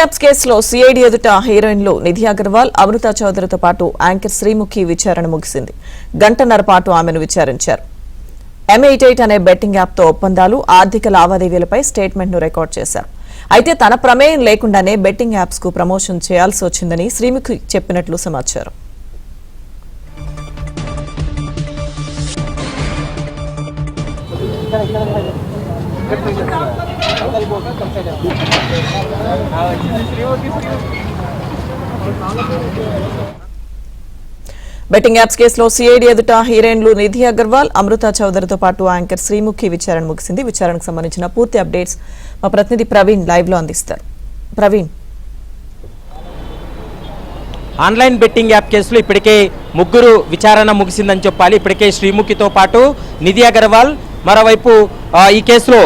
Apps కేసులో CID ఎదుట హీరోయిన్లు నిధి అగర్వాల్, అమృత చౌదరితో పాటు యాంకర్ శ్రీముఖి విచారణ ముగిసింది. గంటన్నర పాటు ఆమెను విచారించారు. M88 అనే బెట్టింగ్ యాప్తో ఒప్పందాలు, ఆర్థిక లావాదేవీలపై స్టేట్మెంట్ను రికార్డ్ చేశారు. అయితే తన ప్రమేయం లేకుండానే బెట్టింగ్ యాప్స్ కు ప్రమోషన్ చేయాల్సి వచ్చిందని శ్రీముఖి చెప్పినట్లు సమాచారం. బెట్టింగ్ యాప్స్ కేసులో సిఐడి ఎదుట హీరోయిన్లు నిధి అగర్వాల్, అమృత చౌదరితో పాటు యాంకర్ శ్రీముఖి విచారణ ముగిసింది. విచారణకు సంబంధించిన పూర్తి అప్డేట్స్ మా ప్రతినిధి ప్రవీణ్ లైవ్ లో అందిస్తారు. ప్రవీణ్, ఆన్లైన్ బెట్టింగ్ యాప్ కేసులో ఇప్పటికే ముగ్గురు విచారణ ముగిసిందని చెప్పాలి. ఇప్పటికే శ్రీముఖితో పాటు నిధి అగర్వాల్, మరోవైపు ఈ కేసులో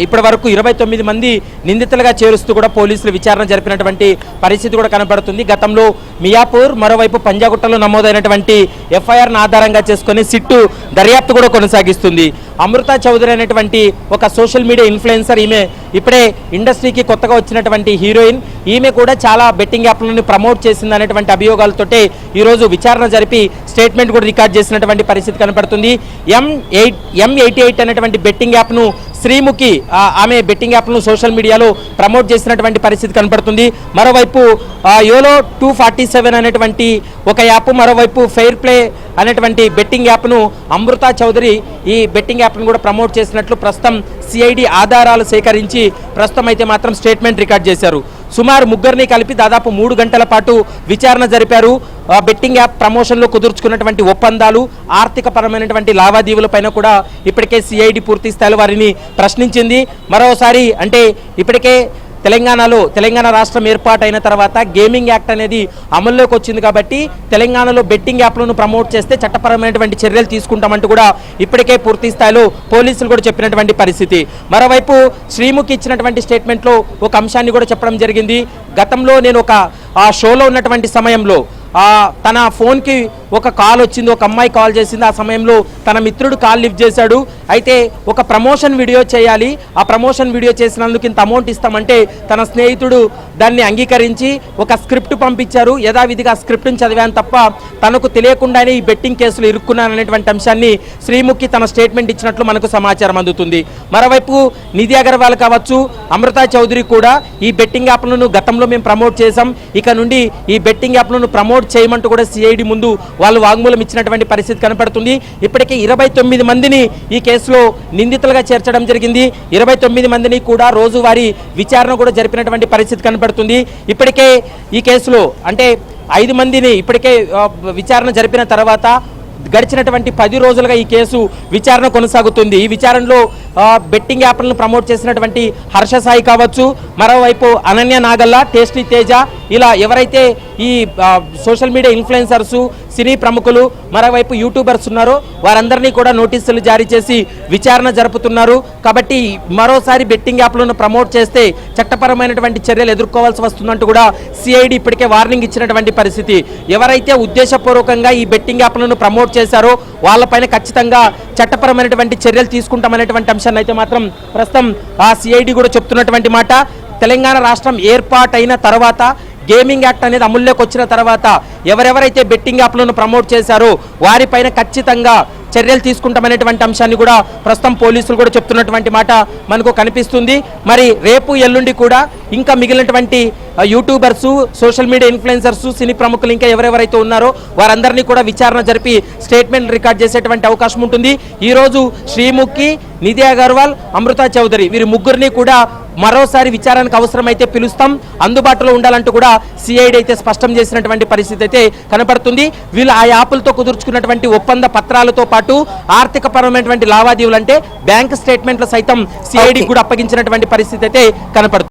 ఇప్పటి వరకు 29 మంది నిందితులుగా చేరుస్తూ కూడా పోలీసులు విచారణ జరిపినటువంటి పరిస్థితి కూడా కనబడుతుంది. గతంలో మియాపూర్, మరోవైపు పంజాగుట్టలో నమోదైనటువంటి ఎఫ్ఐఆర్ను ఆధారంగా చేసుకుని సిట్టు దర్యాప్తు కూడా కొనసాగిస్తుంది. అమృత చౌదరి అనేటువంటి ఒక సోషల్ మీడియా ఇన్ఫ్లుయెన్సర్, ఈమె ఇప్పుడే ఇండస్ట్రీకి కొత్తగా వచ్చినటువంటి హీరోయిన్. ఈమె కూడా చాలా బెట్టింగ్ యాప్లను ప్రమోట్ చేసింది అనేటువంటి అభియోగాలతోటే ఈరోజు విచారణ జరిపి స్టేట్మెంట్ కూడా రికార్డ్ చేసినటువంటి పరిస్థితి కనబడుతుంది. M88 అనేటువంటి బెట్టింగ్ యాప్ను శ్రీముఖి ఆమె బెట్టింగ్ యాప్ను సోషల్ మీడియాలో ప్రమోట్ చేసినటువంటి పరిస్థితి కనబడుతుంది. మరోవైపు యోలో 247 అనేటువంటి ఒక యాప్, మరోవైపు ఫెయిర్ ప్లే అనేటువంటి బెట్టింగ్ యాప్ను అమృత చౌదరి ఈ బెట్టింగ్ యాప్ను కూడా ప్రమోట్ చేసినట్లు ప్రస్తుతం సిఐడి ఆధారాలు సేకరించి ప్రస్తుతం అయితే మాత్రం స్టేట్మెంట్ రికార్డ్ చేశారు. సుమారు ముగ్గురిని కలిపి దాదాపు 3 గంటల పాటు విచారణ జరిపారు. బెట్టింగ్ యాప్ ప్రమోషన్లో కుదుర్చుకున్నటువంటి ఒప్పందాలు, ఆర్థిక పరమైనటువంటి లావాదేవీలపైన కూడా ఇప్పటికే సిఐడి పూర్తి స్థాయిలో వారిని ప్రశ్నించింది. మరోసారి అంటే ఇప్పటికే తెలంగాణ రాష్ట్రం ఏర్పాటైన తర్వాత గేమింగ్ యాక్ట్ అనేది అమల్లోకి వచ్చింది కాబట్టి తెలంగాణలో బెట్టింగ్ యాప్లను ప్రమోట్ చేస్తే చట్టపరమైనటువంటి చర్యలు తీసుకుంటామంటూ కూడా ఇప్పటికే పూర్తి స్థాయిలో పోలీసులు కూడా చెప్పినటువంటి పరిస్థితి. మరోవైపు శ్రీముఖి ఇచ్చినటువంటి స్టేట్మెంట్లో ఒక అంశాన్ని కూడా చెప్పడం జరిగింది. గతంలో నేను ఒక షోలో ఉన్నటువంటి సమయంలో తన ఫోన్కి ఒక కాల్ వచ్చింది, ఒక అమ్మాయి కాల్ చేసింది. ఆ సమయంలో తన మిత్రుడు కాల్ లిఫ్ట్ చేశాడు. అయితే ఒక ప్రమోషన్ వీడియో చేయాలి, ఆ ప్రమోషన్ వీడియో చేసినందుకు ఇంత అమౌంట్ ఇస్తామంటే తన స్నేహితుడు దాన్ని అంగీకరించి ఒక స్క్రిప్ట్ పంపించారు. యథావిధిగా ఆ స్క్రిప్ట్ని చదివాను తప్ప తనకు తెలియకుండానే ఈ బెట్టింగ్ కేసులు ఇరుక్కున్నాననేటువంటి అంశాన్ని శ్రీముఖి తన స్టేట్మెంట్ ఇచ్చినట్లు మనకు సమాచారం అందుతుంది. మరోవైపు నిధి అగర్వాల్ కావచ్చు, అమృత చౌదరి కూడా ఈ బెట్టింగ్ యాప్లను గతంలో మేము ప్రమోట్ చేశాం, ఇక నుండి ఈ బెట్టింగ్ యాప్లను ప్రమోట్ చేయమంటూ కూడా సిఐడి ముందు వాళ్ళు వాంగ్మూలం ఇచ్చినటువంటి పరిస్థితి కనపడుతుంది. ఇప్పటికే 29 మందిని ఈ కేసులో నిందితులుగా చేర్చడం జరిగింది. 29 మందిని కూడా రోజువారీ విచారణ కూడా జరిపినటువంటి పరిస్థితి కనపడుతుంది. ఇప్పటికే ఈ కేసులో అంటే 5 మందిని ఇప్పటికే విచారణ జరిపిన తర్వాత గడిచినటువంటి 10 రోజులుగా ఈ కేసు విచారణ కొనసాగుతుంది. ఈ విచారణలో బెట్టింగ్ యాప్లను ప్రమోట్ చేసినటువంటి హర్ష సాయి కావచ్చు, మరోవైపు అనన్య నాగల్ల, టేస్టీ తేజ, ఇలా ఎవరైతే ఈ సోషల్ మీడియా ఇన్ఫ్లుయెన్సర్సు, సినీ ప్రముఖులు, మరోవైపు యూట్యూబర్స్ ఉన్నారో వారందరినీ కూడా నోటీసులు జారీ చేసి విచారణ జరుపుతున్నారు. కాబట్టి మరోసారి బెట్టింగ్ యాప్లను ప్రమోట్ చేస్తే చట్టపరమైనటువంటి చర్యలు ఎదుర్కోవాల్సి వస్తుందంటూ కూడా సిఐడి ఇప్పటికే వార్నింగ్ ఇచ్చినటువంటి పరిస్థితి. ఎవరైతే ఉద్దేశపూర్వకంగా ఈ బెట్టింగ్ యాప్లను ప్రమోట్ చేశారో వాళ్ళపైన ఖచ్చితంగా చట్టపరమైనటువంటి చర్యలు తీసుకుంటామనేటువంటి అంశాన్ని అయితే మాత్రం ప్రస్తుతం ఆ సిఐడి కూడా చెప్తున్నటువంటి మాట. తెలంగాణ రాష్ట్రం ఏర్పాటైన తర్వాత గేమింగ్ యాక్ట్ అనేది అమల్లోకి వచ్చిన తర్వాత ఎవరెవరైతే బెట్టింగ్ యాప్లను ప్రమోట్ చేశారో వారిపైన ఖచ్చితంగా చర్యలు తీసుకుంటామనేటువంటి అంశాన్ని కూడా ప్రస్తుతం పోలీసులు కూడా చెప్తున్నటువంటి మాట మనకు కనిపిస్తుంది. మరి రేపు ఎల్లుండి కూడా ఇంకా మిగిలినటువంటి యూట్యూబర్సు, సోషల్ మీడియా ఇన్ఫ్లుయెన్సర్సు, సినీ ప్రముఖులు ఇంకా ఎవరెవరైతే ఉన్నారో వారందరినీ కూడా విచారణ జరిపి స్టేట్మెంట్ రికార్డ్ చేసేటువంటి అవకాశం ఉంటుంది. ఈరోజు శ్రీముఖి, నిధి అగర్వాల్, అమృత చౌదరి వీరి ముగ్గురిని కూడా మరోసారి విచారణకు అవసరమైతే పిలుస్తాం, అందుబాటులో ఉండాలంటూ కూడా సిఐడి అయితే స్పష్టం చేసినటువంటి పరిస్థితి అయితే కనపడుతుంది. వీళ్ళు ఆ యాప్లతో కుదుర్చుకున్నటువంటి ఒప్పంద పత్రాలతో పాటు ఆర్థిక పరమైనటువంటి లావాదేవీలు అంటే బ్యాంక్ స్టేట్మెంట్లు సైతం సిఐడి కూడా అప్పగించినటువంటి పరిస్థితి అయితే కనపడుతుంది.